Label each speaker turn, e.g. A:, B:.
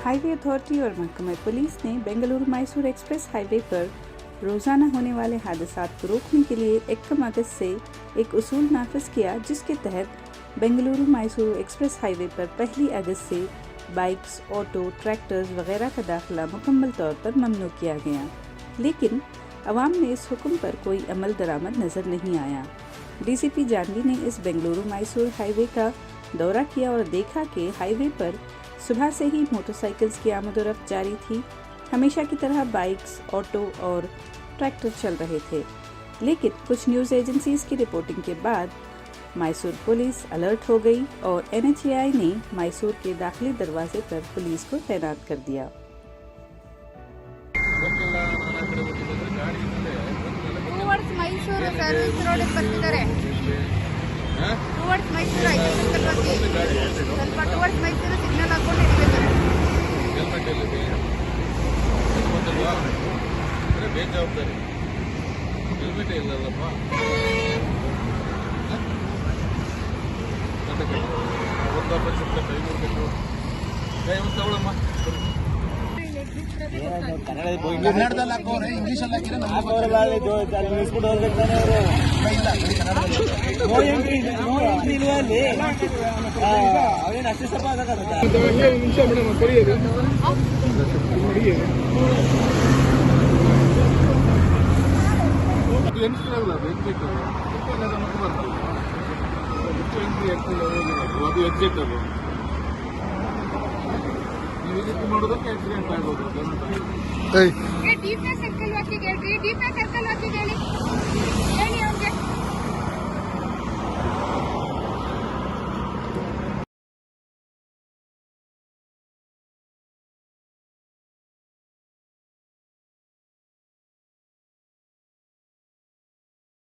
A: Highway authority और महकमा police ने बेंगलुरु मैसूर एक्सप्रेस हाईवे पर रोजाना होने वाले हादसात को रोकने के लिए 1 अगस्त से एक उसूल नाफिज किया, जिसके तहत बेंगलुरु मैसूर एक्सप्रेस हाईवे पर 1 अगस्त से बाइक्स, ऑटो, ट्रैक्टर्स वगैरह का दाखिला मुकम्मल तौर पर ममनू किया गया। लेकिन अवाम में इस हुक्म पर कोई अमल दरामद नजर नहीं आया। डीसीपी जानवी ने इस बेंगलुरु मैसूर हाईवे का दौरा किया और देखा कि हाईवे पर सुबह से ही मोटरसाइकिल्स की आमदोरफ्त जारी थी। हमेशा की तरह बाइक्स, ऑटो और ट्रैक्टर चल रहे थे। लेकिन कुछ न्यूज़ एजेंसीज की रिपोर्टिंग के बाद मैसूर पुलिस अलर्ट हो गई और NHAI ने मैसूर के दाखिली दरवाजे पर पुलिस को तैनात कर दिया।
B: टूवर्ड्स मैसूर सर्विस रोड ಬರ್ತಿದ್ದಾರೆ ಟೂवर्ड्स मैसूर ಐತೆ ಬಗ್ಗೆ ಸ್ವಲ್ಪ ಟೂवर्ड्स मैसूर ಸಿಗ್ನಲ್ ಹಾಕೊಂಡು ಇರಬೇಕು
C: ಹೆಲ್ಮೆಟ್ ಎಲ್ಲಿದೆ ಗೊತ್ತಲ್ವಾ ಅಂದ್ರೆ ಬೇಜವಾಬ್ದಾರಿ ಹೆಲ್ಮೆಟ್ ಇಲ್ಲಲ್ಲಪ್ಪ ಒಂದು ವರ್ಷ ಕೈ ಮುರ್ಬೇಕು ಕೈ ಒಂದು ತಗೊಳಮ್ಮ
D: ಕನ್ನಡದಲ್ಲಿ ಹಾಕೋರೆ ಇಂಗ್ಲಿಷಲ್ಲಿ ಹಾಕಿದ್ರೆ ಅಷ್ಟೇ ಸ್ವಲ್ಪ ನಿಮಿಷ ಮೇಡಮ್ ಬರೆಯೋದು ಎನ್ಸಿರಲ್ಲ ಅದು ಎಕ್ಸಿಟ್ ನಮಗೆ ಬರ್ತದೆ ಅದು ಎಕ್ಸಿಟ್ ಅದು ನೀವು ಇದಕ್ಕೆ ಮಾಡೋದಕ್ಕೆ ಆಕ್ಸಿಡೆಂಟ್ ಆಗೋದು
B: ಡೀಪ್ ಸರ್ಕಲ್ ಹಾಕಿ ಹೇಳಿ